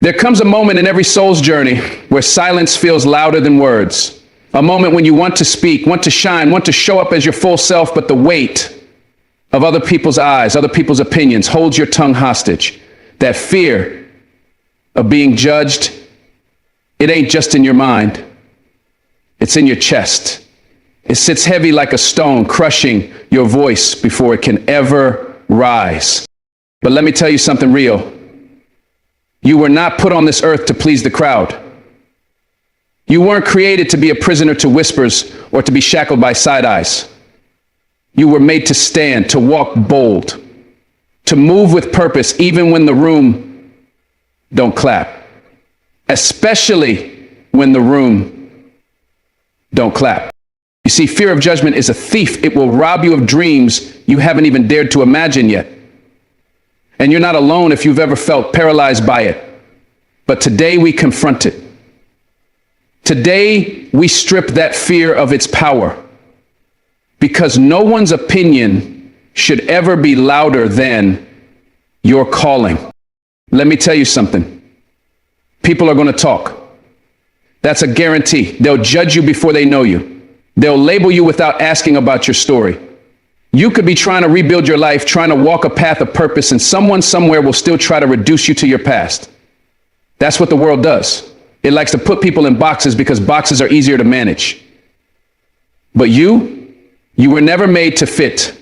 There comes a moment in every soul's journey where silence feels louder than words. A moment when you want to speak, want to shine, want to show up as your full self, but the weight of other people's eyes, other people's opinions holds your tongue hostage. That fear of being judged, it ain't just in your mind. It's in your chest. It sits heavy like a stone, crushing your voice before it can ever rise. But let me tell you something real. You were not put on this earth to please the crowd. You weren't created to be a prisoner to whispers or to be shackled by side eyes. You were made to stand, to walk bold, to move with purpose even when the room don't clap. Especially when the room don't clap. You see, fear of judgment is a thief. It will rob you of dreams you haven't even dared to imagine yet. And you're not alone if you've ever felt paralyzed by it. But today we confront it. Today we strip that fear of its power. Because no one's opinion should ever be louder than your calling. Let me tell you something. People are going to talk. That's a guarantee. They'll judge you before they know you. They'll label you without asking about your story. You could be trying to rebuild your life, trying to walk a path of purpose, and someone somewhere will still try to reduce you to your past. That's what the world does. It likes to put people in boxes because boxes are easier to manage. But you were never made to fit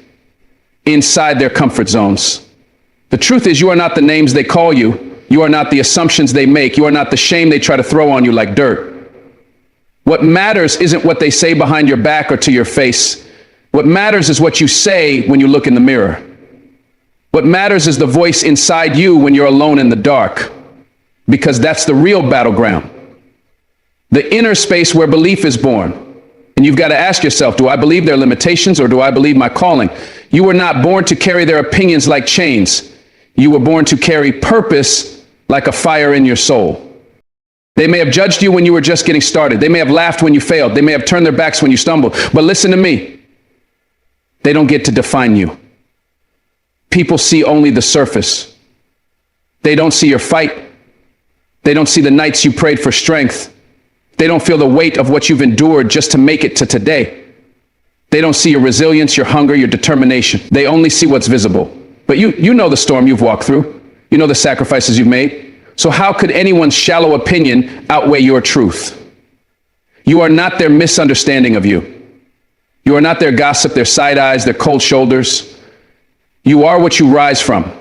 inside their comfort zones. The truth is, you are not the names they call you. You are not the assumptions they make. You are not the shame they try to throw on you like dirt. What matters isn't what they say behind your back or to your face. What matters is what you say when you look in the mirror. What matters is the voice inside you when you're alone in the dark, because that's the real battleground. The inner space where belief is born. And you've got to ask yourself, do I believe their limitations or do I believe my calling? You were not born to carry their opinions like chains. You were born to carry purpose like a fire in your soul. They may have judged you when you were just getting started. They may have laughed when you failed. They may have turned their backs when you stumbled. But listen to me. They don't get to define you. People see only the surface. They don't see your fight. They don't see the nights you prayed for strength. They don't feel the weight of what you've endured just to make it to today. They don't see your resilience, your hunger, your determination. They only see what's visible. But you know the storm you've walked through. You know the sacrifices you've made. So how could anyone's shallow opinion outweigh your truth? You are not their misunderstanding of you. You are not their gossip, their side eyes, their cold shoulders. You are what you rise from.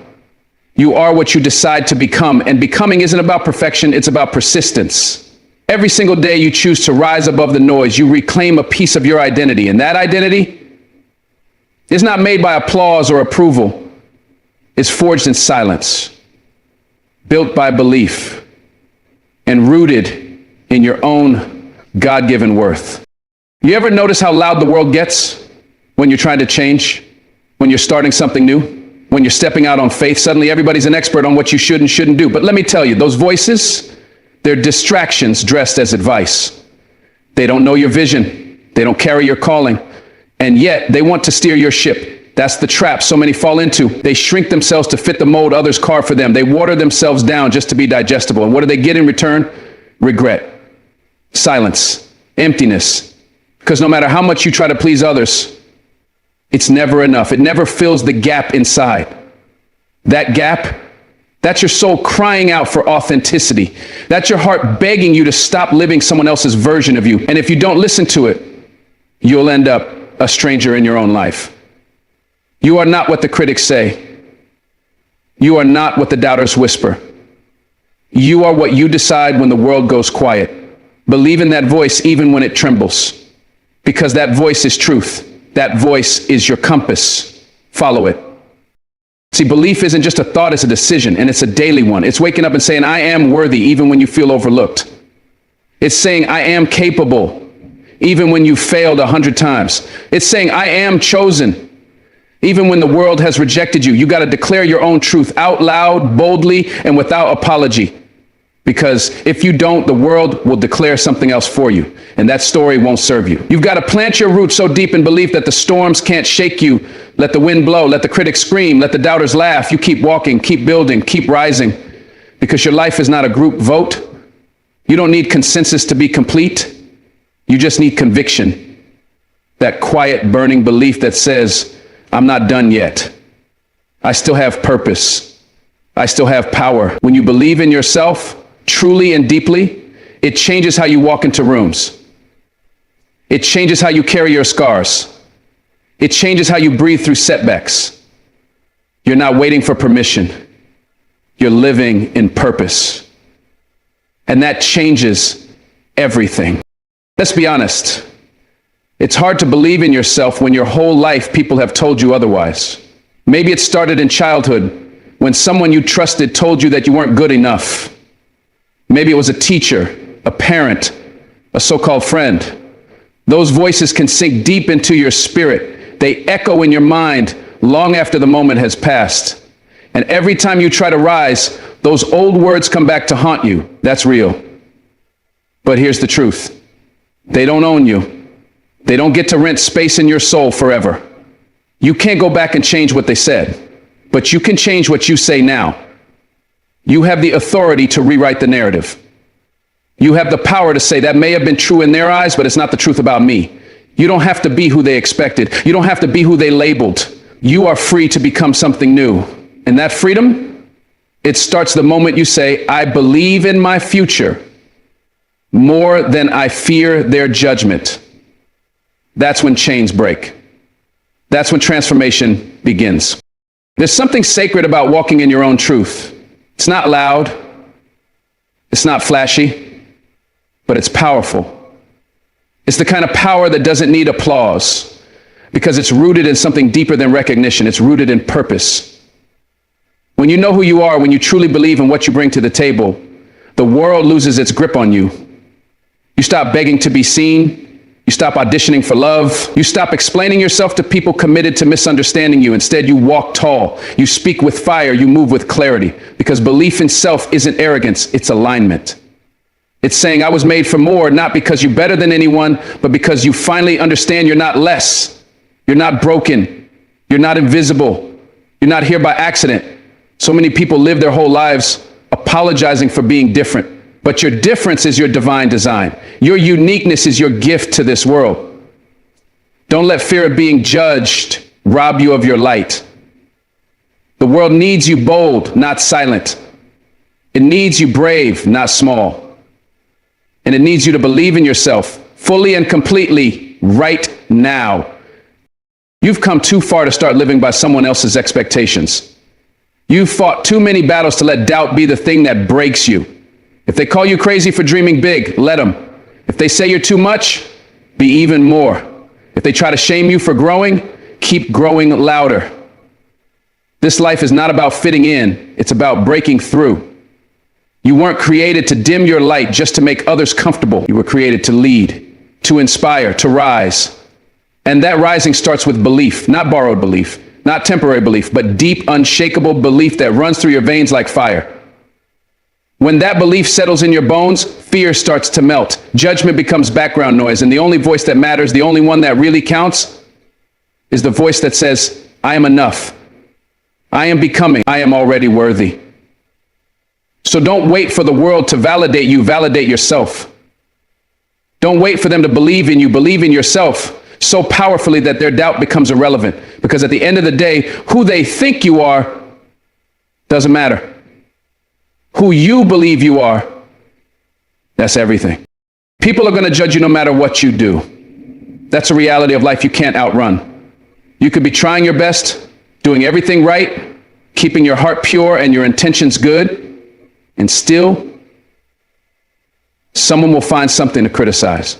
You are what you decide to become. And becoming isn't about perfection, it's about persistence. Every single day you choose to rise above the noise, you reclaim a piece of your identity. And that identity is not made by applause or approval. It's forged in silence, built by belief, and rooted in your own God-given worth. You ever notice how loud the world gets when you're trying to change, when you're starting something new, when you're stepping out on faith? Suddenly everybody's an expert on what you should and shouldn't do. But let me tell you, those voices, they're distractions dressed as advice. They don't know your vision. They don't carry your calling. And yet they want to steer your ship. That's the trap so many fall into. They shrink themselves to fit the mold others carve for them. They water themselves down just to be digestible. And what do they get in return? Regret, silence, emptiness. Because no matter how much you try to please others, it's never enough. It never fills the gap inside. That gap, that's your soul crying out for authenticity. That's your heart begging you to stop living someone else's version of you. And if you don't listen to it, you'll end up a stranger in your own life. You are not what the critics say. You are not what the doubters whisper. You are what you decide when the world goes quiet. Believe in that voice even when it trembles. Because that voice is truth. That voice is your compass. Follow it. See, belief isn't just a thought, it's a decision, and it's a daily one. It's waking up and saying, I am worthy, even when you feel overlooked. It's saying, I am capable, even when you failed 100 times. It's saying, I am chosen, even when the world has rejected you. You got to declare your own truth out loud, boldly, and without apology. Because if you don't, the world will declare something else for you, and that story won't serve you. You've got to plant your roots so deep in belief that the storms can't shake you. Let the wind blow, let the critics scream, let the doubters laugh. You keep walking, keep building, keep rising. because your life is not a group vote. You don't need consensus to be complete. You just need conviction. That quiet, burning belief that says, I'm not done yet. I still have purpose. I still have power. When you believe in yourself truly and deeply, it changes how you walk into rooms. It changes how you carry your scars. It changes how you breathe through setbacks. You're not waiting for permission. You're living in purpose. And that changes everything. Let's be honest. It's hard to believe in yourself when your whole life people have told you otherwise. Maybe it started in childhood when someone you trusted told you that you weren't good enough. Maybe it was a teacher, a parent, a so-called friend. Those voices can sink deep into your spirit. They echo in your mind long after the moment has passed. And every time you try to rise, those old words come back to haunt you. That's real. But here's the truth. They don't own you. They don't get to rent space in your soul forever. You can't go back and change what they said, but you can change what you say now. You have the authority to rewrite the narrative. You have the power to say that may have been true in their eyes, but it's not the truth about me. You don't have to be who they expected. You don't have to be who they labeled. You are free to become something new. And that freedom, it starts the moment you say, I believe in my future more than I fear their judgment. That's when chains break. That's when transformation begins. There's something sacred about walking in your own truth. It's not loud. It's not flashy, but it's powerful. It's the kind of power that doesn't need applause because it's rooted in something deeper than recognition. It's rooted in purpose. When you know who you are, when you truly believe in what you bring to the table, the world loses its grip on you. You stop begging to be seen. You stop auditioning for love. You stop explaining yourself to people committed to misunderstanding you. Instead, you walk tall. You speak with fire. You move with clarity. Because belief in self isn't arrogance, it's alignment. It's saying I was made for more, not because you're better than anyone, but because you finally understand you're not less. You're not broken. You're not invisible. You're not here by accident. So many people live their whole lives apologizing for being different. But your difference is your divine design. Your uniqueness is your gift to this world. Don't let fear of being judged rob you of your light. The world needs you bold, not silent. It needs you brave, not small. And it needs you to believe in yourself fully and completely right now. You've come too far to start living by someone else's expectations. You've fought too many battles to let doubt be the thing that breaks you. If they call you crazy for dreaming big, let them. If they say you're too much, be even more. If they try to shame you for growing, keep growing louder. This life is not about fitting in, it's about breaking through. You weren't created to dim your light just to make others comfortable. You were created to lead, to inspire, to rise. And that rising starts with belief, not borrowed belief, not temporary belief, but deep, unshakable belief that runs through your veins like fire. When that belief settles in your bones, fear starts to melt. Judgment becomes background noise, and the only voice that matters, the only one that really counts, is the voice that says, I am enough. I am becoming. I am already worthy. So don't wait for the world to validate you. Validate yourself. Don't wait for them to believe in you. Believe in yourself so powerfully that their doubt becomes irrelevant. Because at the end of the day, who they think you are doesn't matter. Who you believe you are, that's everything. People are going to judge you no matter what you do. That's a reality of life you can't outrun. You could be trying your best, doing everything right, keeping your heart pure and your intentions good, and still, someone will find something to criticize.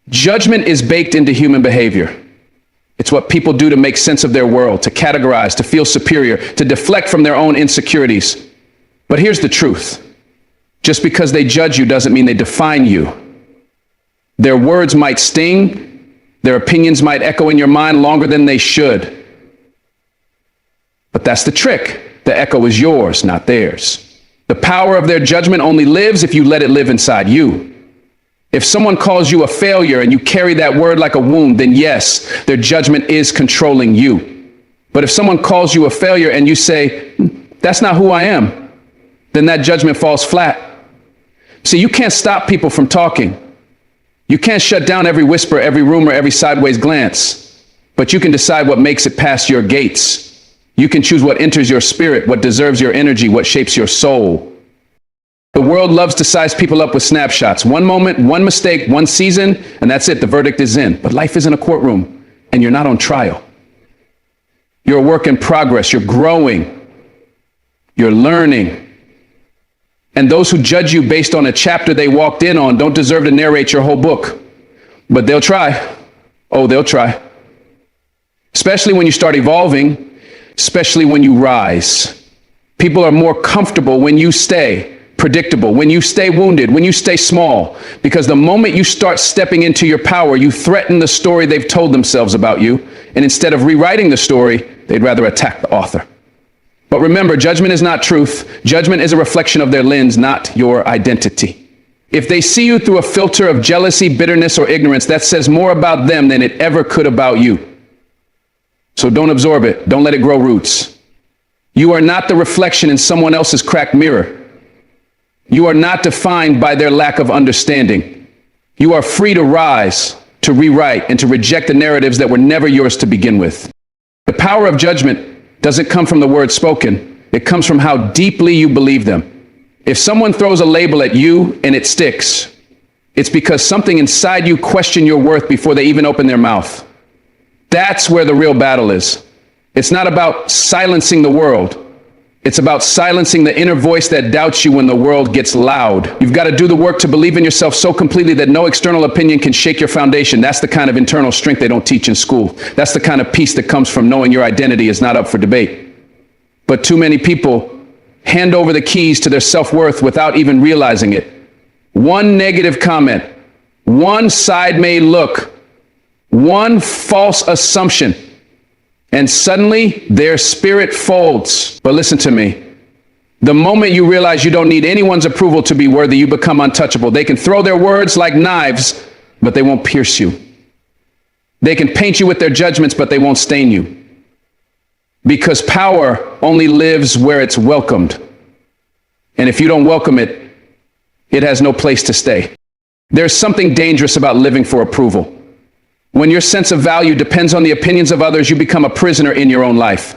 Judgment is baked into human behavior. It's what people do to make sense of their world, to categorize, to feel superior, to deflect from their own insecurities. But here's the truth. Just because they judge you doesn't mean they define you. Their words might sting. Their opinions might echo in your mind longer than they should. But that's the trick. The echo is yours, not theirs. The power of their judgment only lives if you let it live inside you. If someone calls you a failure and you carry that word like a wound, then yes, their judgment is controlling you. But if someone calls you a failure and you say, that's not who I am, then that judgment falls flat. See, you can't stop people from talking. You can't shut down every whisper, every rumor, every sideways glance, but you can decide what makes it past your gates. You can choose what enters your spirit, what deserves your energy, what shapes your soul. The world loves to size people up with snapshots. One moment, one mistake, one season, and that's it. The verdict is in. But life isn't a courtroom, and you're not on trial. You're a work in progress. You're growing. You're learning. And those who judge you based on a chapter they walked in on don't deserve to narrate your whole book. But they'll try. Oh, they'll try. Especially when you start evolving, especially when you rise. People are more comfortable when you stay predictable, when you stay wounded, when you stay small, because the moment you start stepping into your power, you threaten the story they've told themselves about you. And instead of rewriting the story, they'd rather attack the author. But remember, judgment is not truth. Judgment is a reflection of their lens, not your identity. If they see you through a filter of jealousy, bitterness, or ignorance, that says more about them than it ever could about you. So don't absorb it. Don't let it grow roots. You are not the reflection in someone else's cracked mirror. You are not defined by their lack of understanding. You are free to rise, to rewrite, and to reject the narratives that were never yours to begin with. The power of judgment doesn't come from the words spoken. It comes from how deeply you believe them. If someone throws a label at you and it sticks, it's because something inside you questioned your worth before they even open their mouth. That's where the real battle is. It's not about silencing the world. It's about silencing the inner voice that doubts you when the world gets loud. You've got to do the work to believe in yourself so completely that no external opinion can shake your foundation. That's the kind of internal strength they don't teach in school. That's the kind of peace that comes from knowing your identity is not up for debate. But too many people hand over the keys to their self-worth without even realizing it. One negative comment, one side-made look, one false assumption, and suddenly their spirit folds. But listen to me. The moment you realize you don't need anyone's approval to be worthy, you become untouchable. They can throw their words like knives, but they won't pierce you. They can paint you with their judgments, but they won't stain you. Because power only lives where it's welcomed. And if you don't welcome it, it has no place to stay. There's something dangerous about living for approval. When your sense of value depends on the opinions of others, you become a prisoner in your own life.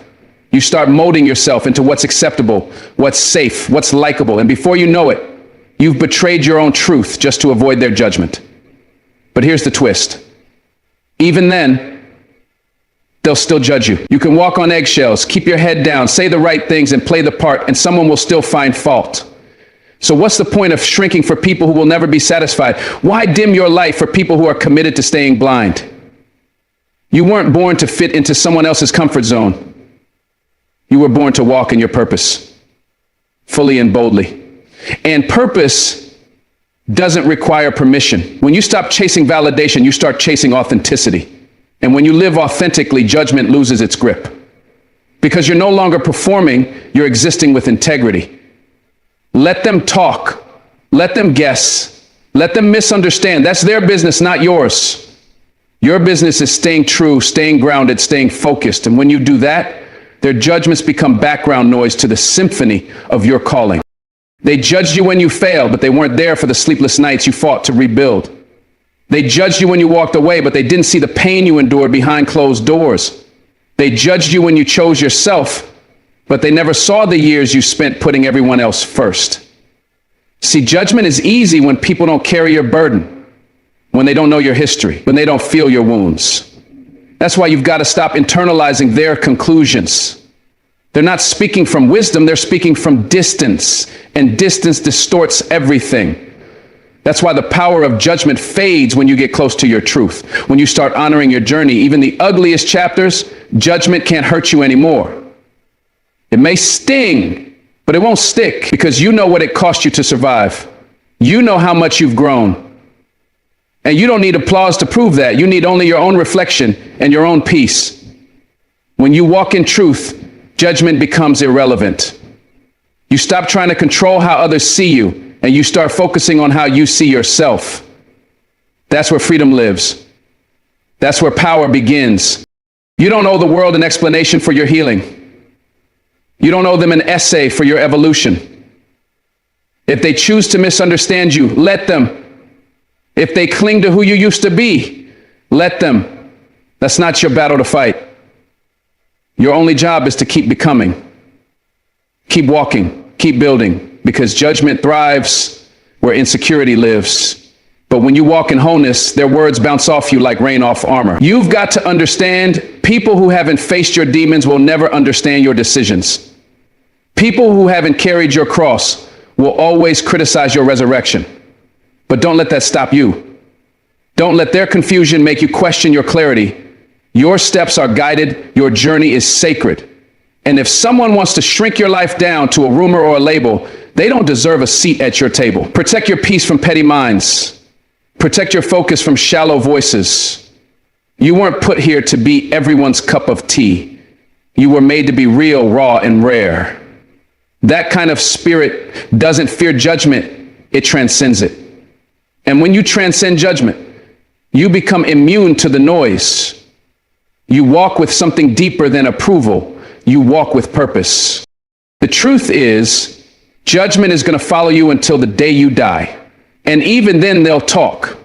You start molding yourself into what's acceptable, what's safe, what's likable. And before you know it, you've betrayed your own truth just to avoid their judgment. But here's the twist. Even then, they'll still judge you. You can walk on eggshells, keep your head down, say the right things, and play the part, and someone will still find fault. So what's the point of shrinking for people who will never be satisfied? Why dim your light for people who are committed to staying blind? You weren't born to fit into someone else's comfort zone. You were born to walk in your purpose, fully and boldly. And purpose doesn't require permission. When you stop chasing validation, you start chasing authenticity. And when you live authentically, judgment loses its grip. Because you're no longer performing, you're existing with integrity. Let them talk. Let them guess. Let them misunderstand. That's their business, not yours. Your business is staying true, staying grounded, staying focused. And when you do that, their judgments become background noise to the symphony of your calling. They judged you when you failed, but they weren't there for the sleepless nights you fought to rebuild. They judged you when you walked away, but they didn't see the pain you endured behind closed doors. They judged you when you chose yourself, but they never saw the years you spent putting everyone else first. See, judgment is easy when people don't carry your burden, when they don't know your history, when they don't feel your wounds. That's why you've got to stop internalizing their conclusions. They're not speaking from wisdom, they're speaking from distance, and distance distorts everything. That's why the power of judgment fades when you get close to your truth. When you start honoring your journey, even the ugliest chapters, judgment can't hurt you anymore. It may sting, but it won't stick because you know what it cost you to survive. You know how much you've grown. And you don't need applause to prove that. You need only your own reflection and your own peace. When you walk in truth, judgment becomes irrelevant. You stop trying to control how others see you, and you start focusing on how you see yourself. That's where freedom lives. That's where power begins. You don't owe the world an explanation for your healing. You don't owe them an essay for your evolution. If they choose to misunderstand you, let them. If they cling to who you used to be, let them. That's not your battle to fight. Your only job is to keep becoming. Keep walking, keep building, because judgment thrives where insecurity lives. But when you walk in wholeness, their words bounce off you like rain off armor. You've got to understand, people who haven't faced your demons will never understand your decisions. People who haven't carried your cross will always criticize your resurrection. But don't let that stop you. Don't let their confusion make you question your clarity. Your steps are guided. Your journey is sacred. And if someone wants to shrink your life down to a rumor or a label, they don't deserve a seat at your table. Protect your peace from petty minds. Protect your focus from shallow voices. You weren't put here to be everyone's cup of tea. You were made to be real, raw, and rare. That kind of spirit doesn't fear judgment. It transcends it. And when you transcend judgment, you become immune to the noise. You walk with something deeper than approval. You walk with purpose. The truth is, judgment is going to follow you until the day you die. And even then they'll talk.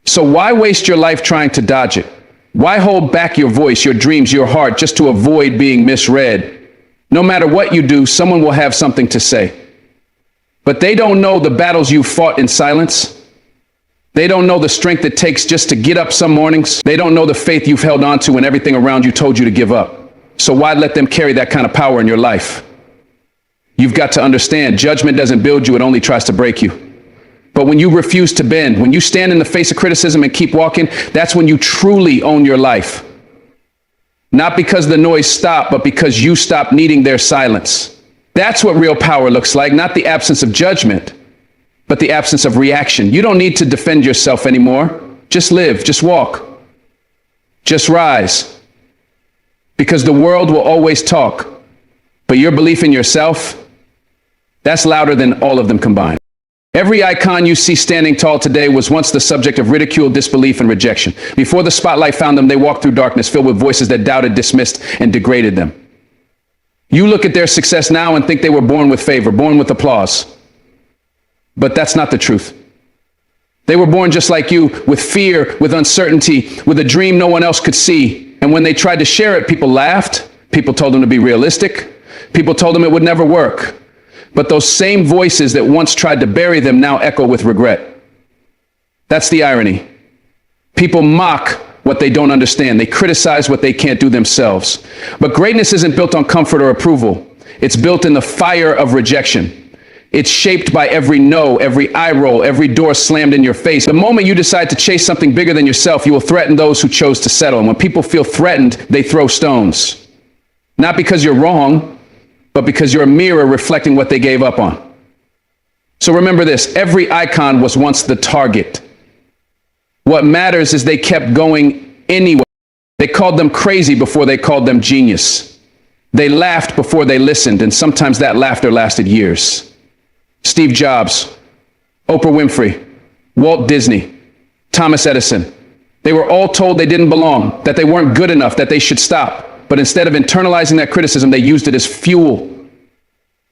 So why waste your life trying to dodge it? Why hold back your voice, your dreams, your heart just to avoid being misread? No matter what you do, someone will have something to say. But they don't know the battles you fought in silence. They don't know the strength it takes just to get up some mornings. They don't know the faith you've held on to when everything around you told you to give up. So why let them carry that kind of power in your life? You've got to understand, judgment doesn't build you, it only tries to break you. But when you refuse to bend, when you stand in the face of criticism and keep walking, that's when you truly own your life. Not because the noise stopped, but because you stopped needing their silence. That's what real power looks like, not the absence of judgment, but the absence of reaction. You don't need to defend yourself anymore. Just live, just walk, just rise. Because the world will always talk, but your belief in yourself, that's louder than all of them combined. Every icon you see standing tall today was once the subject of ridicule, disbelief, and rejection. Before the spotlight found them, they walked through darkness filled with voices that doubted, dismissed, and degraded them. You look at their success now and think they were born with favor, born with applause. But that's not the truth. They were born just like you, with fear, with uncertainty, with a dream no one else could see. And when they tried to share it, people laughed. People told them to be realistic. People told them it would never work. But those same voices that once tried to bury them now echo with regret. That's the irony. People mock what they don't understand. They criticize what they can't do themselves. But greatness isn't built on comfort or approval. It's built in the fire of rejection. It's shaped by every no, every eye roll, every door slammed in your face. The moment you decide to chase something bigger than yourself, you will threaten those who chose to settle. And when people feel threatened, they throw stones. Not because you're wrong, but because you're a mirror reflecting what they gave up on. So remember this, every icon was once the target. What matters is they kept going anyway. They called them crazy before they called them genius. They laughed before they listened, and sometimes that laughter lasted years. Steve Jobs, Oprah Winfrey, Walt Disney, Thomas Edison. They were all told they didn't belong, that they weren't good enough, that they should stop. But instead of internalizing that criticism, they used it as fuel.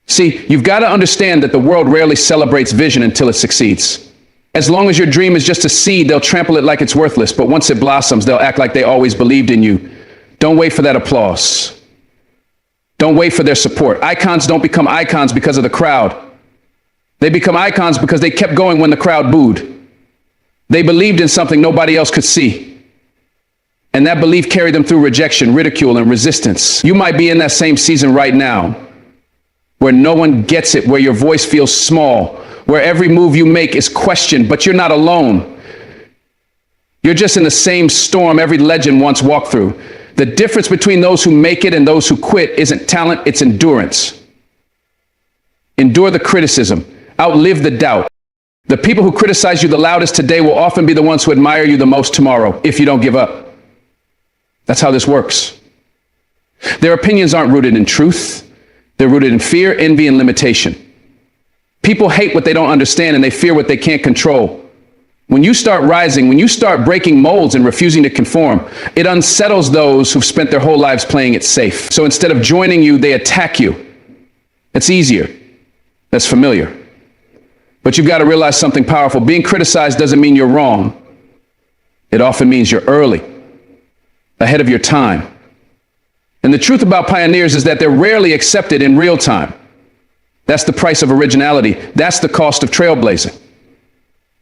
See, you've got to understand that the world rarely celebrates vision until it succeeds. As long as your dream is just a seed, they'll trample it like it's worthless. But once it blossoms, they'll act like they always believed in you. Don't wait for that applause. Don't wait for their support. Icons don't become icons because of the crowd. They become icons because they kept going when the crowd booed. They believed in something nobody else could see. And that belief carried them through rejection, ridicule, and resistance. You might be in that same season right now, where no one gets it, where your voice feels small, where every move you make is questioned, but you're not alone. You're just in the same storm every legend once walked through. The difference between those who make it and those who quit isn't talent, it's endurance. Endure the criticism. Outlive the doubt. The people who criticize you the loudest today will often be the ones who admire you the most tomorrow, if you don't give up. That's how this works. Their opinions aren't rooted in truth. They're rooted in fear, envy, and limitation. People hate what they don't understand, and they fear what they can't control. When you start rising, when you start breaking molds and refusing to conform, it unsettles those who've spent their whole lives playing it safe. So instead of joining you, they attack you. It's easier. That's familiar. But you've got to realize something powerful. Being criticized doesn't mean you're wrong. It often means you're early, ahead of your time. And the truth about pioneers is that they're rarely accepted in real time. That's the price of originality. That's the cost of trailblazing.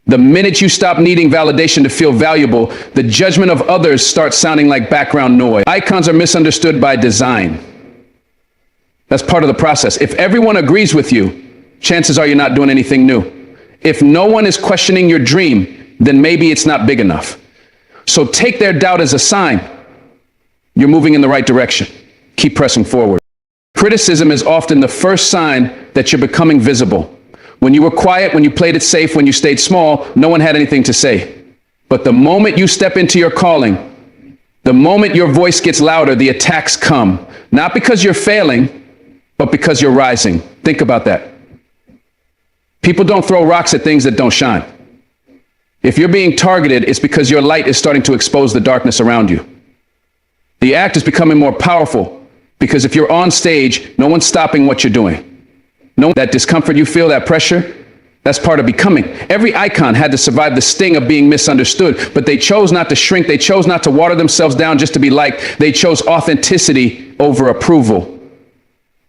The minute you stop needing validation to feel valuable, the judgment of others starts sounding like background noise. Icons are misunderstood by design. That's part of the process. If everyone agrees with you, chances are you're not doing anything new. If no one is questioning your dream, then maybe it's not big enough. So take their doubt as a sign you're moving in the right direction. Keep pressing forward. Criticism is often the first sign that you're becoming visible. When you were quiet, when you played it safe, when you stayed small, no one had anything to say. But the moment you step into your calling, the moment your voice gets louder, the attacks come. Not because you're failing, but because you're rising. Think about that. People don't throw rocks at things that don't shine. If you're being targeted, it's because your light is starting to expose the darkness around you. The act is becoming more powerful because if you're on stage, no one's stopping what you're doing. No, that discomfort you feel, that pressure, that's part of becoming. Every icon had to survive the sting of being misunderstood, but they chose not to shrink. They chose not to water themselves down just to be liked. They chose authenticity over approval.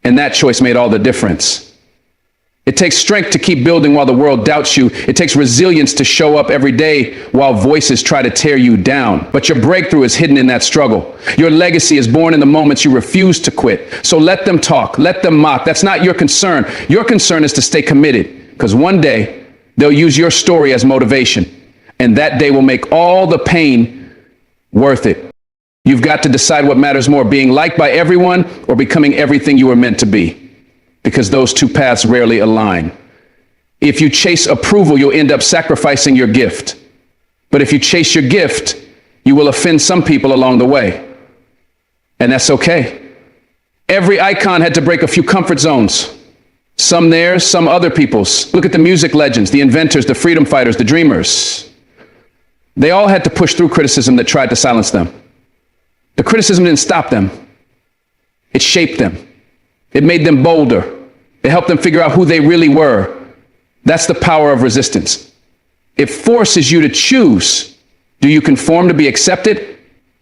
And that choice made all the difference. It takes strength to keep building while the world doubts you. It takes resilience to show up every day while voices try to tear you down. But your breakthrough is hidden in that struggle. Your legacy is born in the moments you refuse to quit. So let them talk, let them mock. That's not your concern. Your concern is to stay committed, because one day they'll use your story as motivation, and that day will make all the pain worth it. You've got to decide what matters more, being liked by everyone or becoming everything you were meant to be. Because those two paths rarely align. If you chase approval, you'll end up sacrificing your gift. But if you chase your gift, you will offend some people along the way. And that's okay. Every icon had to break a few comfort zones. Some theirs, some other people's. Look at the music legends, the inventors, the freedom fighters, the dreamers. They all had to push through criticism that tried to silence them. The criticism didn't stop them. It shaped them. It made them bolder. It helped them figure out who they really were. That's the power of resistance. It forces you to choose. Do you conform to be accepted,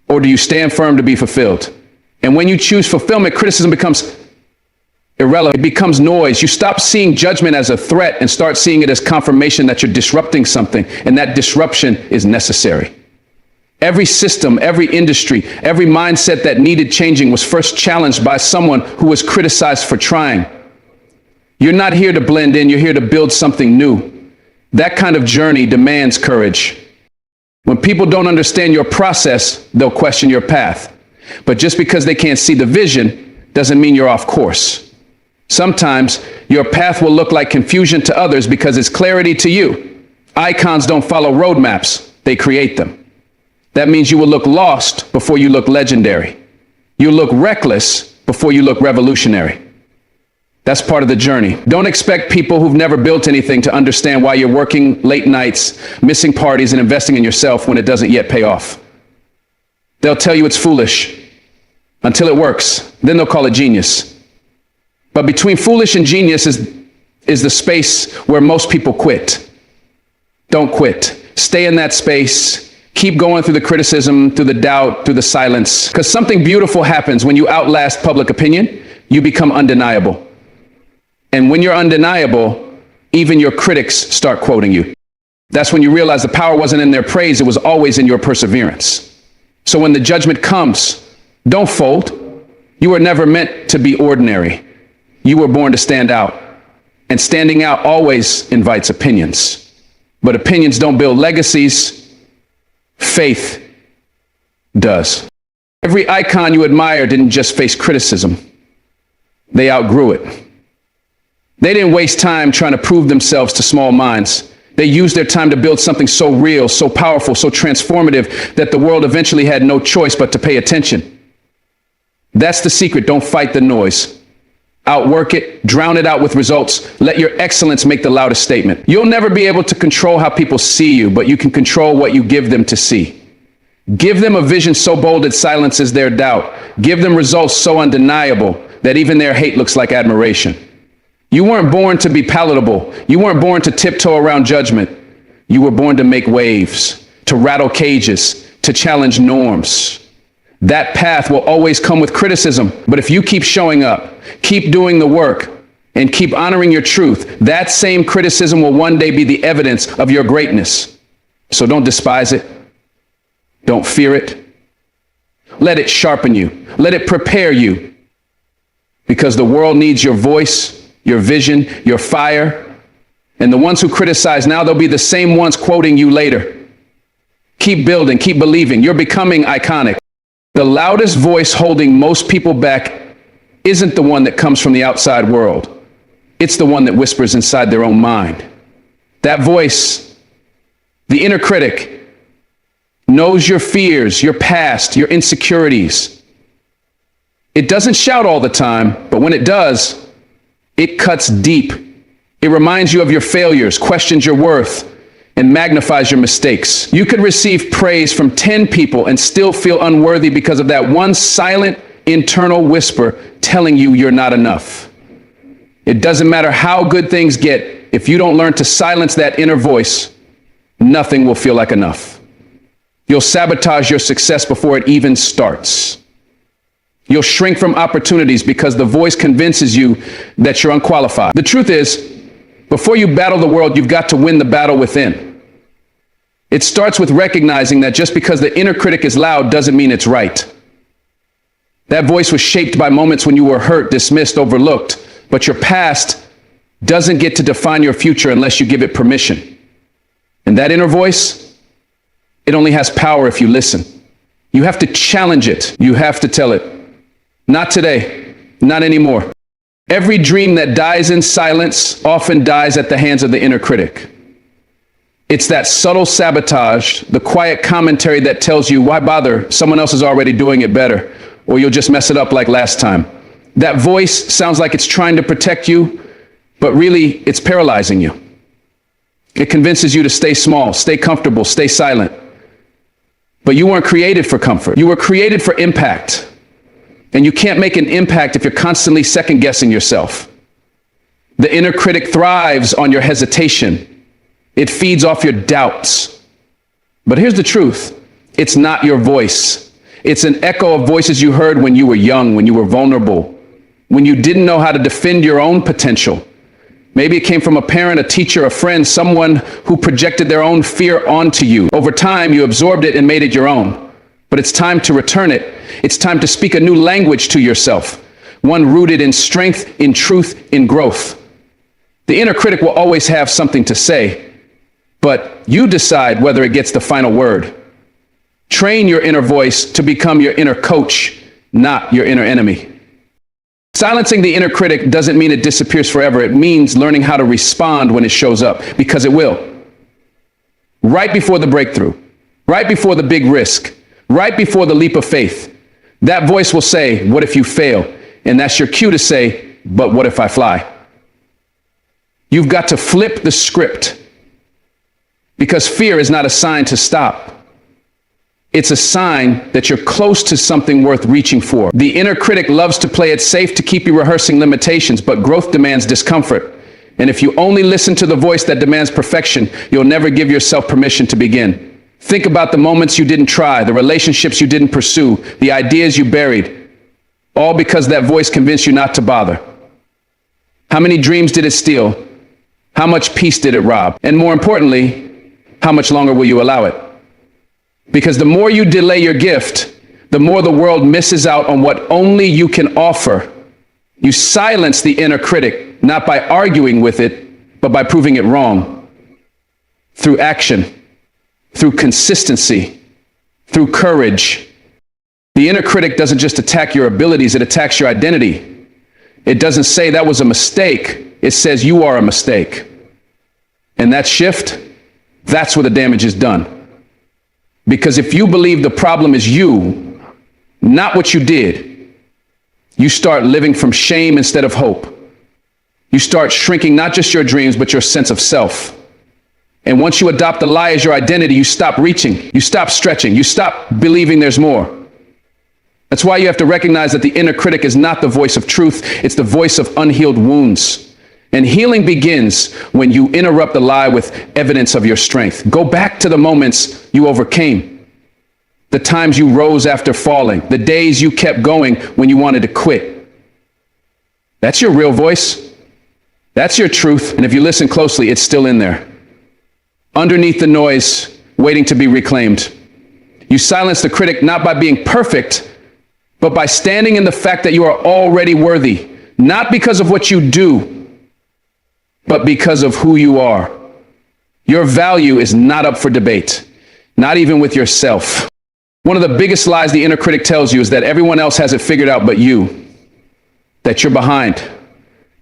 or do you stand firm to be fulfilled? And when you choose fulfillment, criticism becomes irrelevant. It becomes noise. You stop seeing judgment as a threat and start seeing it as confirmation that you're disrupting something, and that disruption is necessary. Every system, every industry, every mindset that needed changing was first challenged by someone who was criticized for trying. You're not here to blend in, you're here to build something new. That kind of journey demands courage. When people don't understand your process, they'll question your path. But just because they can't see the vision doesn't mean you're off course. Sometimes your path will look like confusion to others because it's clarity to you. Icons don't follow roadmaps, they create them. That means you will look lost before you look legendary. You'll look reckless before you look revolutionary. That's part of the journey. Don't expect people who've never built anything to understand why you're working late nights, missing parties, and investing in yourself when it doesn't yet pay off. They'll tell you it's foolish until it works. Then they'll call it genius. But between foolish and genius is the space where most people quit. Don't quit. Stay in that space. Keep going through the criticism, through the doubt, through the silence. Because something beautiful happens when you outlast public opinion. You become undeniable. And when you're undeniable, even your critics start quoting you. That's when you realize the power wasn't in their praise, it was always in your perseverance. So when the judgment comes, don't fold. You were never meant to be ordinary. You were born to stand out. And standing out always invites opinions. But opinions don't build legacies. Faith does. Every icon you admire didn't just face criticism. They outgrew it. They didn't waste time trying to prove themselves to small minds. They used their time to build something so real, so powerful, so transformative that the world eventually had no choice but to pay attention. That's the secret. Don't fight the noise. Outwork it, drown it out with results. Let your excellence make the loudest statement. You'll never be able to control how people see you, but you can control what you give them to see. Give them a vision so bold it silences their doubt. Give them results so undeniable that even their hate looks like admiration. You weren't born to be palatable. You weren't born to tiptoe around judgment. You were born to make waves, to rattle cages, to challenge norms. That path will always come with criticism. But if you keep showing up, keep doing the work, and keep honoring your truth, that same criticism will one day be the evidence of your greatness. So don't despise it. Don't fear it. Let it sharpen you. Let it prepare you. Because the world needs your voice, your vision, your fire. And the ones who criticize now, they'll be the same ones quoting you later. Keep building, keep believing. You're becoming iconic. The loudest voice holding most people back isn't the one that comes from the outside world. It's the one that whispers inside their own mind. That voice, the inner critic, knows your fears, your past, your insecurities. It doesn't shout all the time, but when it does, it cuts deep. It reminds you of your failures, questions your worth, and magnifies your mistakes. You could receive praise from 10 people and still feel unworthy because of that one silent internal whisper telling you you're not enough. It doesn't matter how good things get, if you don't learn to silence that inner voice, nothing will feel like enough. You'll sabotage your success before it even starts. You'll shrink from opportunities because the voice convinces you that you're unqualified. The truth is, before you battle the world, you've got to win the battle within. It starts with recognizing that just because the inner critic is loud doesn't mean it's right. That voice was shaped by moments when you were hurt, dismissed, overlooked, but your past doesn't get to define your future unless you give it permission. And that inner voice, it only has power if you listen. You have to challenge it. You have to tell it, not today, not anymore. Every dream that dies in silence often dies at the hands of the inner critic. It's that subtle sabotage, the quiet commentary that tells you, why bother? Someone else is already doing it better, or you'll just mess it up like last time. That voice sounds like it's trying to protect you, but really it's paralyzing you. It convinces you to stay small, stay comfortable, stay silent. But you weren't created for comfort. You were created for impact. And you can't make an impact if you're constantly second-guessing yourself. The inner critic thrives on your hesitation. It feeds off your doubts. But here's the truth. It's not your voice. It's an echo of voices you heard when you were young, when you were vulnerable, when you didn't know how to defend your own potential. Maybe it came from a parent, a teacher, a friend, someone who projected their own fear onto you. Over time, you absorbed it and made it your own. But it's time to return it. It's time to speak a new language to yourself, one rooted in strength, in truth, in growth. The inner critic will always have something to say, but you decide whether it gets the final word. Train your inner voice to become your inner coach, not your inner enemy. Silencing the inner critic doesn't mean it disappears forever. It means learning how to respond when it shows up, because it will. Right before the breakthrough, right before the big risk, right before the leap of faith, that voice will say, what if you fail? And that's your cue to say, but what if I fly? You've got to flip the script, because fear is not a sign to stop. It's a sign that you're close to something worth reaching for. The inner critic loves to play it safe to keep you rehearsing limitations, but growth demands discomfort. And if you only listen to the voice that demands perfection, you'll never give yourself permission to begin. Think about the moments you didn't try, the relationships you didn't pursue, the ideas you buried, all because that voice convinced you not to bother. How many dreams did it steal? How much peace did it rob? And more importantly, how much longer will you allow it? Because the more you delay your gift, the more the world misses out on what only you can offer. You silence the inner critic, not by arguing with it, but by proving it wrong. Through action, through consistency, through courage. The inner critic doesn't just attack your abilities, it attacks your identity. It doesn't say that was a mistake, it says you are a mistake. And that shift, that's where the damage is done. Because if you believe the problem is you, not what you did, you start living from shame instead of hope. You start shrinking not just your dreams, but your sense of self. And once you adopt the lie as your identity, you stop reaching, you stop stretching, you stop believing there's more. That's why you have to recognize that the inner critic is not the voice of truth, it's the voice of unhealed wounds. And healing begins when you interrupt the lie with evidence of your strength. Go back to the moments you overcame, the times you rose after falling, the days you kept going when you wanted to quit. That's your real voice. That's your truth. And if you listen closely, it's still in there, underneath the noise, waiting to be reclaimed. You silence the critic not by being perfect, but by standing in the fact that you are already worthy, not because of what you do, but because of who you are. Your value is not up for debate, not even with yourself. One of the biggest lies the inner critic tells you is that everyone else has it figured out but you, that you're behind,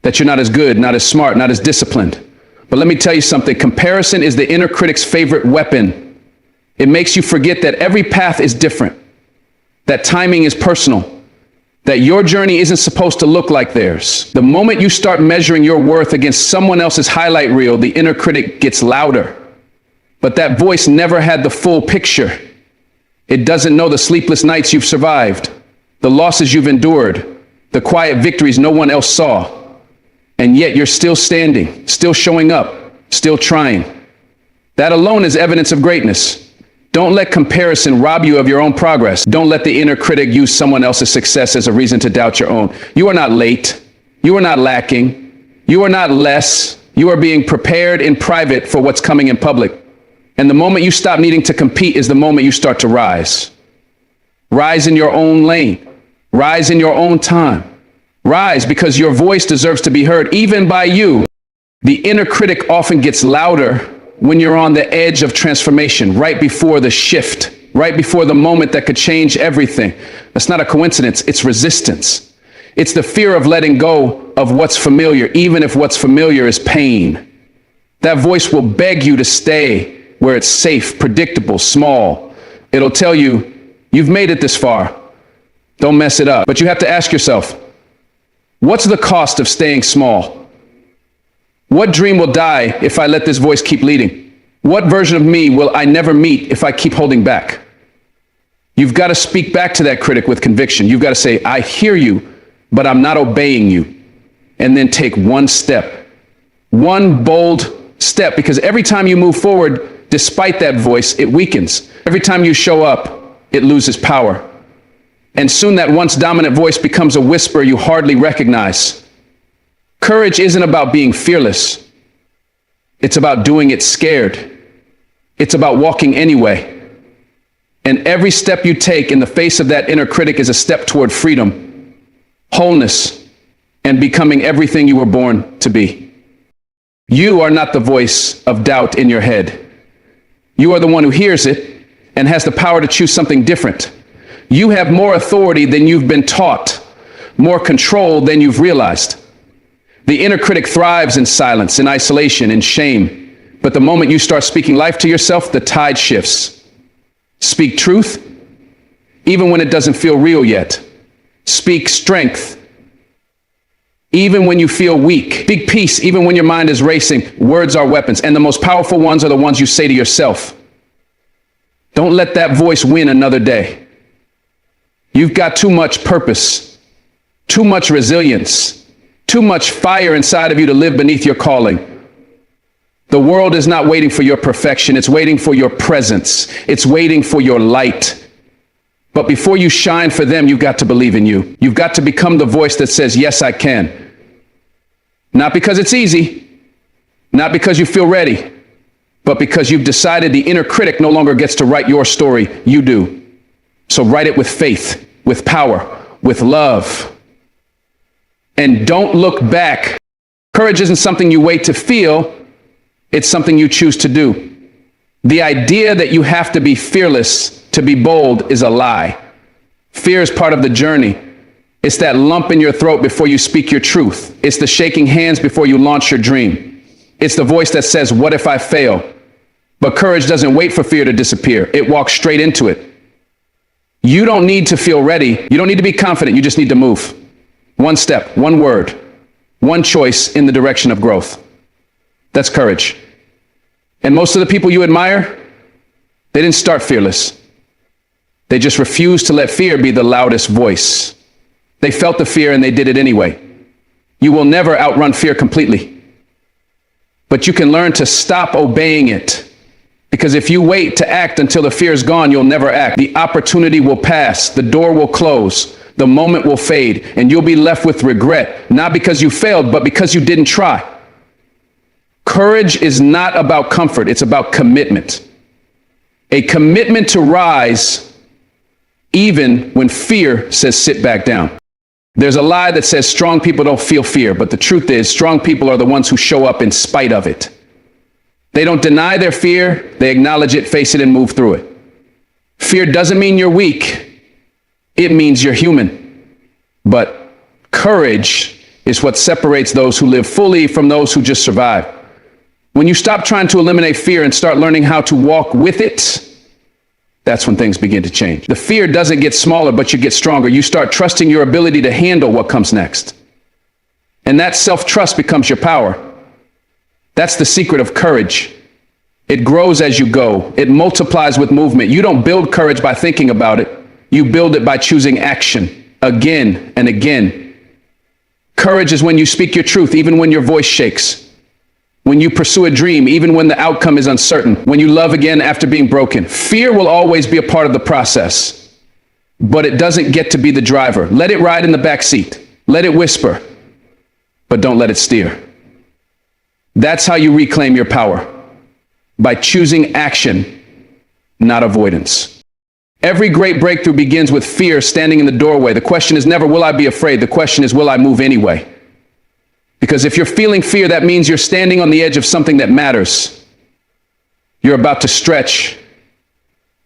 that you're not as good, not as smart, not as disciplined. But let me tell you something, comparison is the inner critic's favorite weapon. It makes you forget that every path is different, that timing is personal, that your journey isn't supposed to look like theirs. The moment you start measuring your worth against someone else's highlight reel, the inner critic gets louder. But that voice never had the full picture. It doesn't know the sleepless nights you've survived, the losses you've endured, the quiet victories no one else saw. And yet you're still standing, still showing up, still trying. That alone is evidence of greatness. Don't let comparison rob you of your own progress. Don't let the inner critic use someone else's success as a reason to doubt your own. You are not late. You are not lacking. You are not less. You are being prepared in private for what's coming in public. And the moment you stop needing to compete is the moment you start to rise. Rise in your own lane. Rise in your own time. Rise because your voice deserves to be heard, even by you. The inner critic often gets louder when you're on the edge of transformation, right before the shift, right before the moment that could change everything. That's not a coincidence, it's resistance. It's the fear of letting go of what's familiar, even if what's familiar is pain. That voice will beg you to stay where it's safe, predictable, small. It'll tell you, you've made it this far. Don't mess it up. But you have to ask yourself, what's the cost of staying small? What dream will die if I let this voice keep leading? What version of me will I never meet if I keep holding back? You've got to speak back to that critic with conviction. You've got to say, I hear you, but I'm not obeying you. And then take one step, one bold step, because every time you move forward, despite that voice, it weakens. Every time you show up, it loses power. And soon that once dominant voice becomes a whisper you hardly recognize. Courage isn't about being fearless. It's about doing it scared. It's about walking anyway. And every step you take in the face of that inner critic is a step toward freedom, wholeness, and becoming everything you were born to be. You are not the voice of doubt in your head. You are the one who hears it and has the power to choose something different. You have more authority than you've been taught, more control than you've realized. The inner critic thrives in silence, in isolation, in shame. But the moment you start speaking life to yourself, the tide shifts. Speak truth, even when it doesn't feel real yet. Speak strength, even when you feel weak. Speak peace, even when your mind is racing. Words are weapons, and the most powerful ones are the ones you say to yourself. Don't let that voice win another day. You've got too much purpose, too much resilience, too much fire inside of you to live beneath your calling. The world is not waiting for your perfection. It's waiting for your presence. It's waiting for your light. But before you shine for them, you've got to believe in you. You've got to become the voice that says, yes, I can. Not because it's easy, not because you feel ready, but because you've decided the inner critic no longer gets to write your story. You do. So write it with faith, with power, with love. And don't look back. Courage isn't something you wait to feel. It's something you choose to do. The idea that you have to be fearless to be bold is a lie. Fear is part of the journey. It's that lump in your throat before you speak your truth. It's the shaking hands before you launch your dream. It's the voice that says, what if I fail? But courage doesn't wait for fear to disappear. It walks straight into it. You don't need to feel ready. You don't need to be confident. You just need to move. One step, one word, one choice in the direction of growth. That's courage. And most of the people you admire, they didn't start fearless. They just refused to let fear be the loudest voice. They felt the fear and they did it anyway. You will never outrun fear completely. but you can learn to stop obeying it. Because if you wait to act until the fear is gone, you'll never act. The opportunity will pass, the door will close, the moment will fade, and you'll be left with regret, not because you failed, but because you didn't try. Courage is not about comfort, it's about commitment. A commitment to rise even when fear says sit back down. There's a lie that says strong people don't feel fear, but the truth is strong people are the ones who show up in spite of it. They don't deny their fear, they acknowledge it, face it, and move through it. Fear doesn't mean you're weak, it means you're human. But courage is what separates those who live fully from those who just survive. When you stop trying to eliminate fear and start learning how to walk with it, that's when things begin to change. The fear doesn't get smaller, but you get stronger. You start trusting your ability to handle what comes next. And that self-trust becomes your power. That's the secret of courage. It grows as you go. It multiplies with movement. You don't build courage by thinking about it. You build it by choosing action again and again. Courage is when you speak your truth, even when your voice shakes. When you pursue a dream, even when the outcome is uncertain. When you love again after being broken. Fear will always be a part of the process, but it doesn't get to be the driver. Let it ride in the back seat. Let it whisper, but don't let it steer. That's how you reclaim your power, by choosing action, not avoidance. Every great breakthrough begins with fear standing in the doorway. The question is never, will I be afraid? The question is, will I move anyway? Because if you're feeling fear, that means you're standing on the edge of something that matters. You're about to stretch,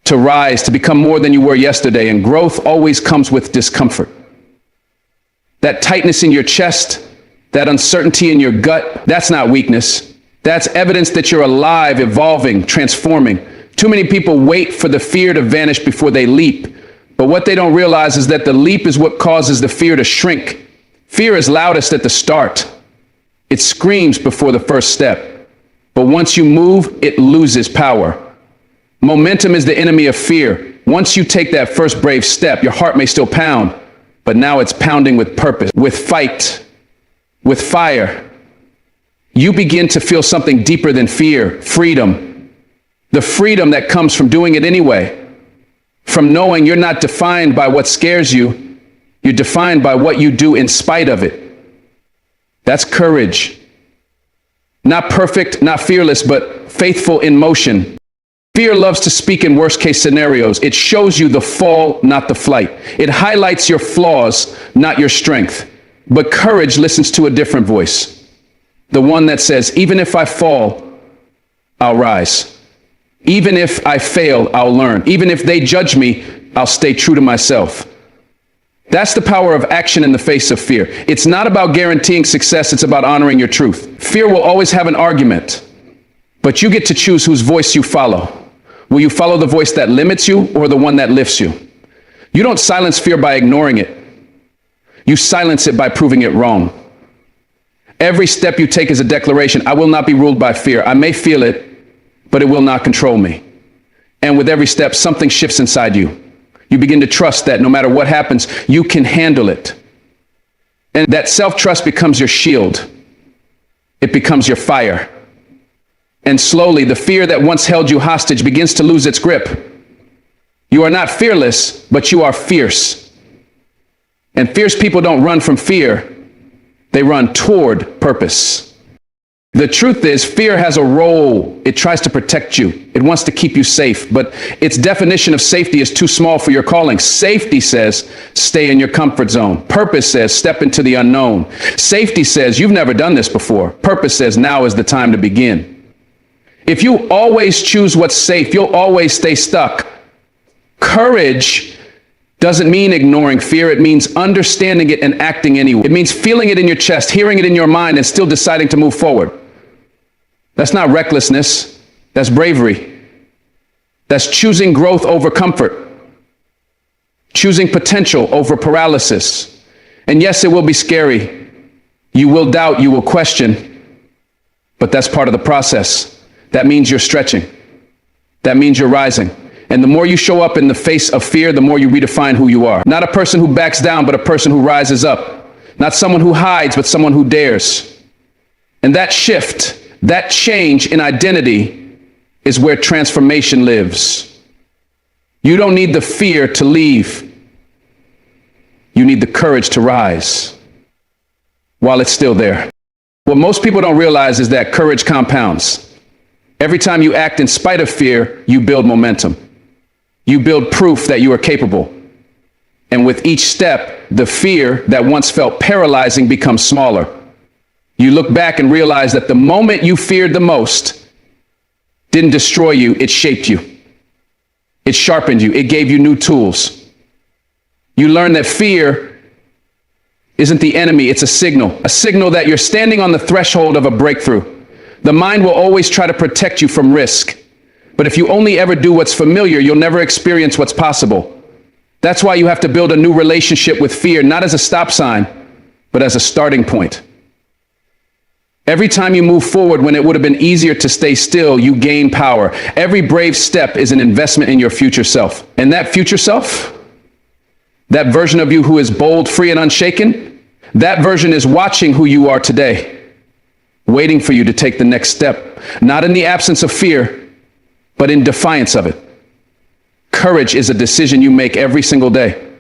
to rise, to become more than you were yesterday. And growth always comes with discomfort. That tightness in your chest, that uncertainty in your gut, that's not weakness. That's evidence that you're alive, evolving, transforming. Too many people wait for the fear to vanish before they leap. But what they don't realize is that the leap is what causes the fear to shrink. Fear is loudest at the start. It screams before the first step. But once you move, it loses power. Momentum is the enemy of fear. Once you take that first brave step, your heart may still pound, but now it's pounding with purpose, with fight, with fire. You begin to feel something deeper than fear, freedom. The freedom that comes from doing it anyway. From knowing you're not defined by what scares you, you're defined by what you do in spite of it. That's courage. Not perfect, not fearless, but faithful in motion. Fear loves to speak in worst-case scenarios. It shows you the fall, not the flight. It highlights your flaws, not your strength. But courage listens to a different voice. The one that says, even if I fall, I'll rise. Even if I fail, I'll learn. Even if they judge me, I'll stay true to myself. That's the power of action in the face of fear. It's not about guaranteeing success, it's about honoring your truth. Fear will always have an argument, but you get to choose whose voice you follow. Will you follow the voice that limits you or the one that lifts you? You don't silence fear by ignoring it. You silence it by proving it wrong. Every step you take is a declaration. I will not be ruled by fear. I may feel it, but it will not control me. And with every step, something shifts inside you. You begin to trust that no matter what happens, you can handle it. And that self-trust becomes your shield. It becomes your fire. And slowly, the fear that once held you hostage begins to lose its grip. You are not fearless, but you are fierce. And fierce people don't run from fear. They run toward purpose. The truth is, fear has a role. It tries to protect you. It wants to keep you safe, but its definition of safety is too small for your calling. Safety says, stay in your comfort zone. Purpose says, step into the unknown. Safety says, you've never done this before. Purpose says, now is the time to begin. If you always choose what's safe, you'll always stay stuck. Courage doesn't mean ignoring fear. It means understanding it and acting anyway. It means feeling it in your chest, hearing it in your mind, and still deciding to move forward. That's not recklessness. That's bravery. That's choosing growth over comfort. Choosing potential over paralysis. And yes, it will be scary. You will doubt, you will question, but that's part of the process. That means you're stretching. That means you're rising. And the more you show up in the face of fear, the more you redefine who you are. Not a person who backs down, but a person who rises up. Not someone who hides, but someone who dares. And that shift That change in identity is where transformation lives. You don't need the fear to leave. You need the courage to rise while it's still there. What most people don't realize is that courage compounds. Every time you act in spite of fear, you build momentum. You build proof that you are capable. And with each step, the fear that once felt paralyzing becomes smaller. You look back and realize that the moment you feared the most didn't destroy you, it shaped you. It sharpened you. It gave you new tools. You learn that fear isn't the enemy, it's a signal that you're standing on the threshold of a breakthrough. The mind will always try to protect you from risk. But if you only ever do what's familiar, you'll never experience what's possible. That's why you have to build a new relationship with fear, not as a stop sign, but as a starting point. Every time you move forward when it would have been easier to stay still, you gain power. Every brave step is an investment in your future self. And that future self, that version of you who is bold, free, and unshaken, that version is watching who you are today, waiting for you to take the next step, not in the absence of fear, but in defiance of it. Courage is a decision you make every single day.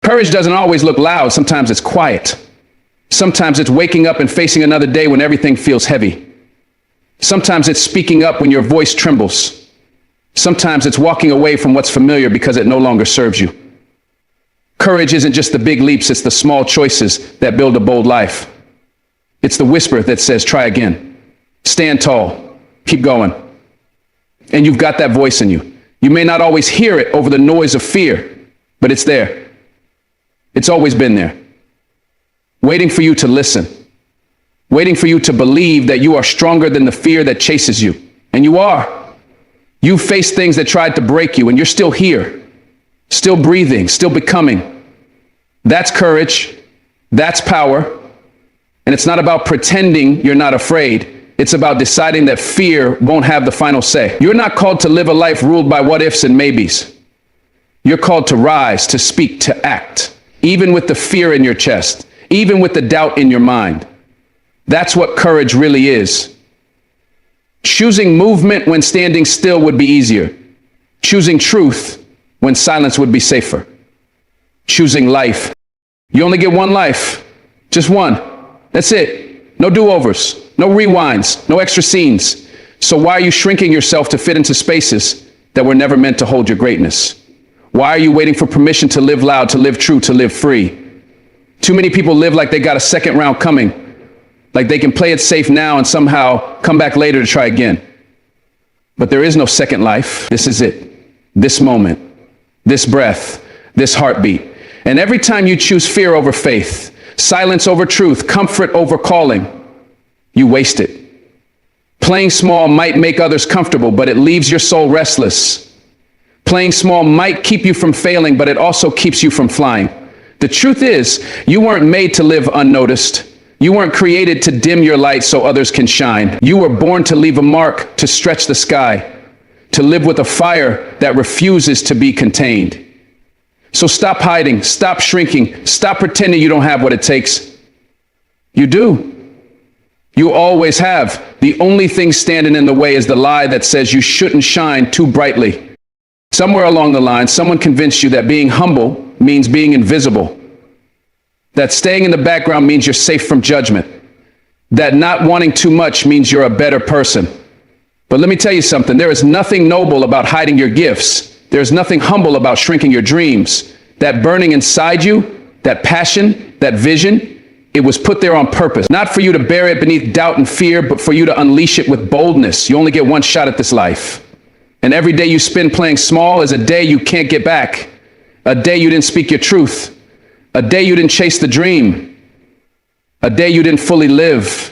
Courage doesn't always look loud. Sometimes it's quiet. Sometimes it's waking up and facing another day when everything feels heavy. Sometimes it's speaking up when your voice trembles. Sometimes it's walking away from what's familiar because it no longer serves you. Courage isn't just the big leaps, it's the small choices that build a bold life. It's the whisper that says, try again, stand tall, keep going. And you've got that voice in you. You may not always hear it over the noise of fear, but it's there. It's always been there, waiting for you to listen, waiting for you to believe that you are stronger than the fear that chases you. And you are. You faced things that tried to break you, and you're still here, still breathing, still becoming. That's courage. That's power. And it's not about pretending you're not afraid. It's about deciding that fear won't have the final say. You're not called to live a life ruled by what ifs and maybes. You're called to rise, to speak, to act, even with the fear in your chest, even with the doubt in your mind. That's what courage really is. Choosing movement when standing still would be easier. Choosing truth when silence would be safer. Choosing life. You only get one life, just one. That's it. No do-overs, no rewinds, no extra scenes. So why are you shrinking yourself to fit into spaces that were never meant to hold your greatness? Why are you waiting for permission to live loud, to live true, to live free? Too many people live like they got a second round coming, like they can play it safe now and somehow come back later to try again. But there is no second life. This is it. This moment, this breath, this heartbeat. And every time you choose fear over faith, silence over truth, comfort over calling, you waste it. Playing small might make others comfortable, but it leaves your soul restless. Playing small might keep you from failing, but it also keeps you from flying. The truth is, you weren't made to live unnoticed. You weren't created to dim your light so others can shine. You were born to leave a mark, to stretch the sky, to live with a fire that refuses to be contained. So stop hiding, stop shrinking, stop pretending you don't have what it takes. You do. You always have. The only thing standing in the way is the lie that says you shouldn't shine too brightly. Somewhere along the line, someone convinced you that being humble means being invisible, that staying in the background means you're safe from judgment, that not wanting too much means you're a better person. But let me tell you something, there is nothing noble about hiding your gifts. There's nothing humble about shrinking your dreams. That burning inside you, that passion, that vision, it was put there on purpose. Not for you to bury it beneath doubt and fear, but for you to unleash it with boldness. You only get one shot at this life. And every day you spend playing small is a day you can't get back. A day you didn't speak your truth. A day you didn't chase the dream. A day you didn't fully live.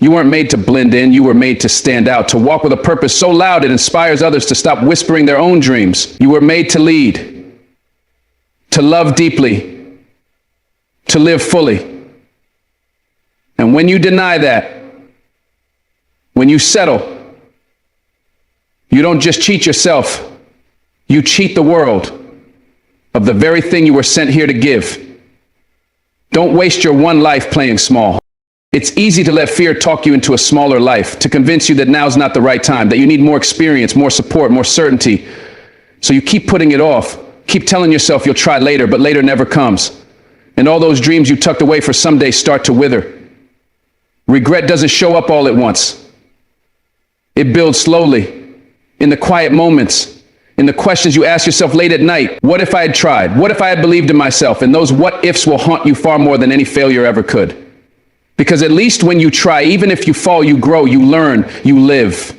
You weren't made to blend in, you were made to stand out, to walk with a purpose so loud it inspires others to stop whispering their own dreams. You were made to lead, to love deeply, to live fully. And when you deny that, when you settle, you don't just cheat yourself, you cheat the world of the very thing you were sent here to give. Don't waste your one life playing small. It's easy to let fear talk you into a smaller life, to convince you that now's not the right time, that you need more experience, more support, more certainty. So you keep putting it off, keep telling yourself you'll try later, but later never comes. And all those dreams you tucked away for someday start to wither. Regret doesn't show up all at once. It builds slowly, in the quiet moments, in the questions you ask yourself late at night. What if I had tried? What if I had believed in myself? And those what ifs will haunt you far more than any failure ever could. Because at least when you try, even if you fall, you grow, you learn, you live.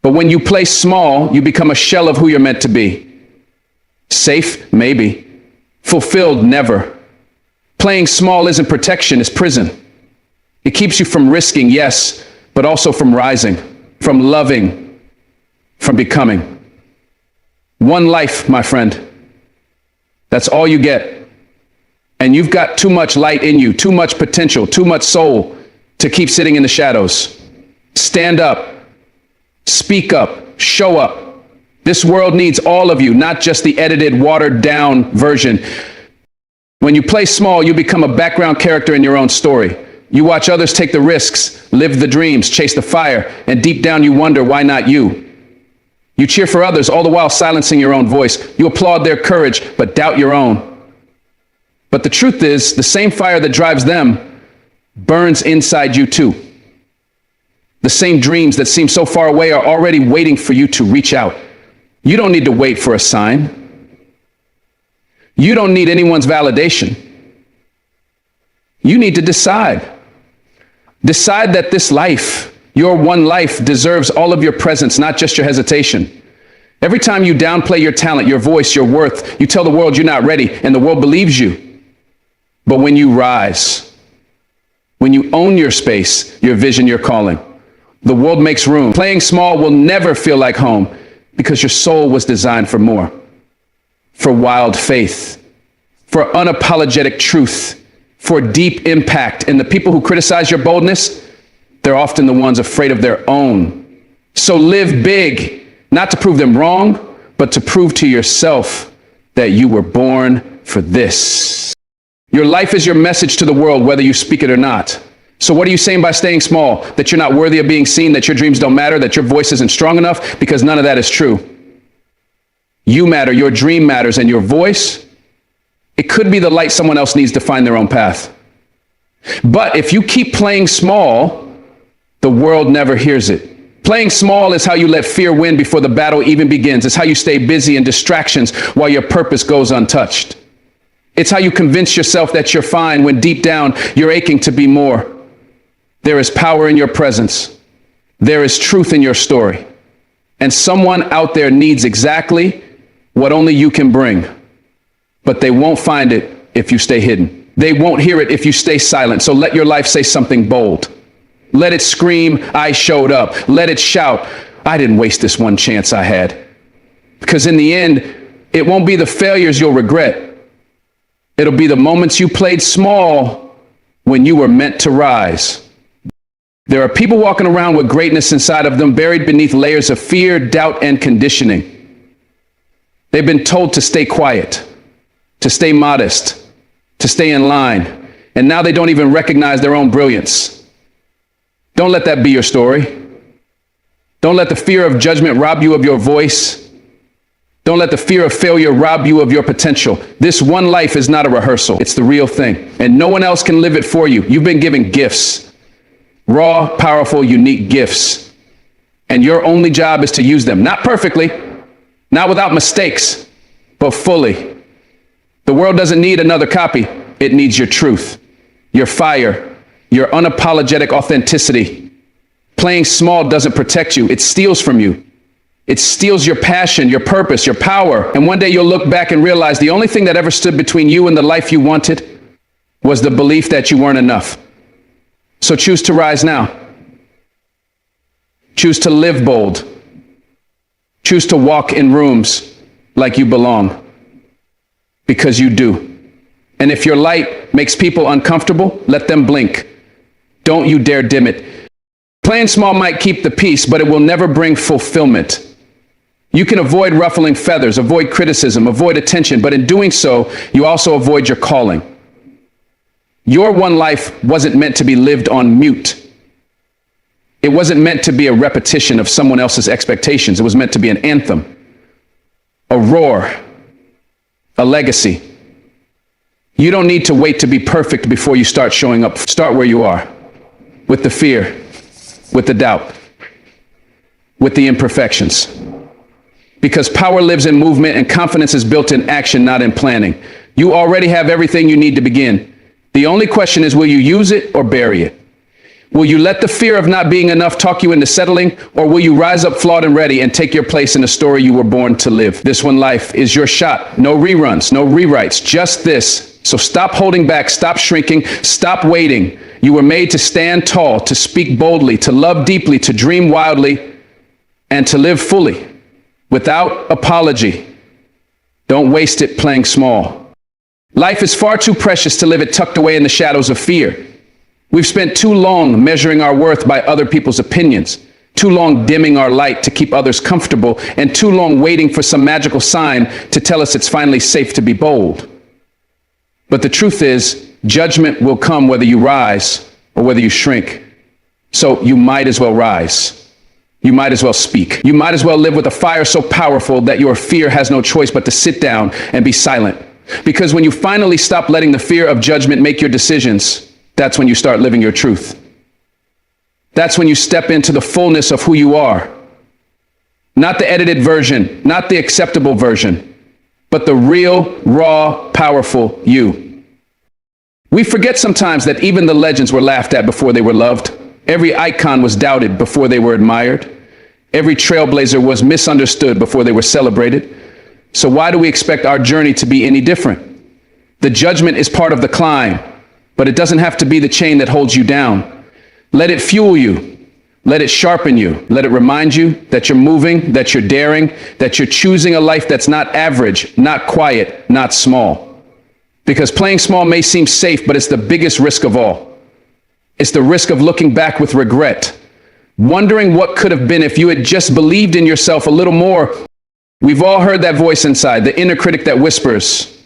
But when you play small, you become a shell of who you're meant to be. Safe? Maybe. Fulfilled? Never. Playing small isn't protection, it's prison. It keeps you from risking, yes, but also from rising, from loving, from becoming. One life, my friend. That's all you get. And you've got too much light in you, too much potential, too much soul to keep sitting in the shadows. Stand up, speak up, show up. This world needs all of you, not just the edited, watered down version. When you play small, you become a background character in your own story. You watch others take the risks, live the dreams, chase the fire, and deep down you wonder, why not you? You cheer for others, all the while silencing your own voice. You applaud their courage, but doubt your own. But the truth is, the same fire that drives them burns inside you too. The same dreams that seem so far away are already waiting for you to reach out. You don't need to wait for a sign. You don't need anyone's validation. You need to decide. Decide that this life, your one life, deserves all of your presence, not just your hesitation. Every time you downplay your talent, your voice, your worth, you tell the world you're not ready, and the world believes you. But when you rise, when you own your space, your vision, your calling, the world makes room. Playing small will never feel like home because your soul was designed for more, for wild faith, for unapologetic truth, for deep impact. And the people who criticize your boldness, they're often the ones afraid of their own. So live big, not to prove them wrong, but to prove to yourself that you were born for this. Your life is your message to the world, whether you speak it or not. So what are you saying by staying small? That you're not worthy of being seen, that your dreams don't matter, that your voice isn't strong enough? Because none of that is true. You matter, your dream matters, and your voice, it could be the light someone else needs to find their own path. But if you keep playing small, the world never hears it. Playing small is how you let fear win before the battle even begins. It's how you stay busy in distractions while your purpose goes untouched. It's how you convince yourself that you're fine when deep down you're aching to be more. There is power in your presence. There is truth in your story. And someone out there needs exactly what only you can bring. But they won't find it if you stay hidden. They won't hear it if you stay silent. So let your life say something bold. Let it scream, I showed up. Let it shout, I didn't waste this one chance I had. Because in the end, it won't be the failures you'll regret. It'll be the moments you played small when you were meant to rise. There are people walking around with greatness inside of them, buried beneath layers of fear, doubt, and conditioning. They've been told to stay quiet, to stay modest, to stay in line, and now they don't even recognize their own brilliance. Don't let that be your story. Don't let the fear of judgment rob you of your voice. Don't let the fear of failure rob you of your potential. This one life is not a rehearsal. It's the real thing. And no one else can live it for you. You've been given gifts. Raw, powerful, unique gifts. And your only job is to use them. Not perfectly, not without mistakes, but fully. The world doesn't need another copy. It needs your truth, your fire, your unapologetic authenticity. Playing small doesn't protect you. It steals from you. It steals your passion, your purpose, your power. And one day you'll look back and realize the only thing that ever stood between you and the life you wanted was the belief that you weren't enough. So choose to rise now. Choose to live bold. Choose to walk in rooms like you belong. Because you do. And if your light makes people uncomfortable, let them blink. Don't you dare dim it. Playing small might keep the peace, but it will never bring fulfillment. You can avoid ruffling feathers, avoid criticism, avoid attention, but in doing so, you also avoid your calling. Your one life wasn't meant to be lived on mute. It wasn't meant to be a repetition of someone else's expectations. It was meant to be an anthem, a roar, a legacy. You don't need to wait to be perfect before you start showing up. Start where you are, with the fear, with the doubt, with the imperfections. Because power lives in movement and confidence is built in action, not in planning. You already have everything you need to begin. The only question is, will you use it or bury it? Will you let the fear of not being enough talk you into settling, or will you rise up flawed and ready and take your place in the story you were born to live? This one life is your shot. No reruns, no rewrites, just this. So stop holding back, stop shrinking, stop waiting. You were made to stand tall, to speak boldly, to love deeply, to dream wildly, and to live fully, without apology. Don't waste it playing small. Life is far too precious to live it tucked away in the shadows of fear. We've spent too long measuring our worth by other people's opinions, too long dimming our light to keep others comfortable, and too long waiting for some magical sign to tell us it's finally safe to be bold. But the truth is, judgment will come whether you rise or whether you shrink. So you might as well rise. You might as well speak. You might as well live with a fire so powerful that your fear has no choice but to sit down and be silent. Because when you finally stop letting the fear of judgment make your decisions, that's when you start living your truth. That's when you step into the fullness of who you are. Not the edited version, not the acceptable version, but the real, raw, powerful you. We forget sometimes that even the legends were laughed at before they were loved. Every icon was doubted before they were admired. Every trailblazer was misunderstood before they were celebrated. So why do we expect our journey to be any different? The judgment is part of the climb, but it doesn't have to be the chain that holds you down. Let it fuel you. Let it sharpen you. Let it remind you that you're moving, that you're daring, that you're choosing a life that's not average, not quiet, not small. Because playing small may seem safe, but it's the biggest risk of all. It's the risk of looking back with regret, wondering what could have been if you had just believed in yourself a little more. We've all heard that voice inside, the inner critic that whispers,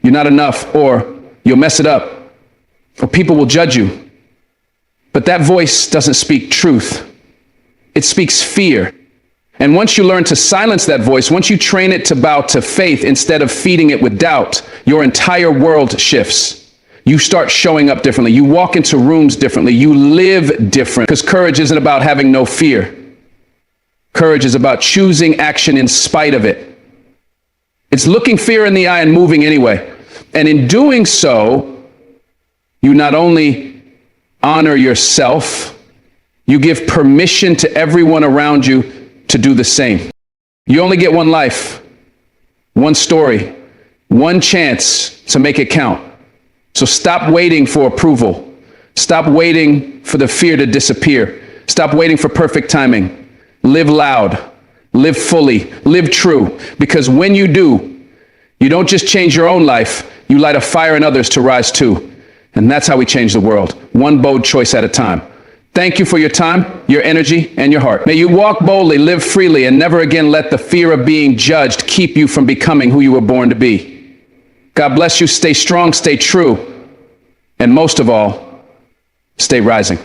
you're not enough, or you'll mess it up, or people will judge you. But that voice doesn't speak truth. It speaks fear. And once you learn to silence that voice, once you train it to bow to faith instead of feeding it with doubt, your entire world shifts. You start showing up differently. You walk into rooms differently. You live different. Because courage isn't about having no fear. Courage is about choosing action in spite of it. It's looking fear in the eye and moving anyway. And in doing so, you not only honor yourself, you give permission to everyone around you to do the same. You only get one life, one story, one chance to make it count. So stop waiting for approval. Stop waiting for the fear to disappear. Stop waiting for perfect timing. Live loud, live fully, live true. Because when you do, you don't just change your own life, you light a fire in others to rise too. And that's how we change the world, one bold choice at a time. Thank you for your time, your energy, and your heart. May you walk boldly, live freely, and never again let the fear of being judged keep you from becoming who you were born to be. God bless you. Stay strong, stay true, and most of all, stay rising.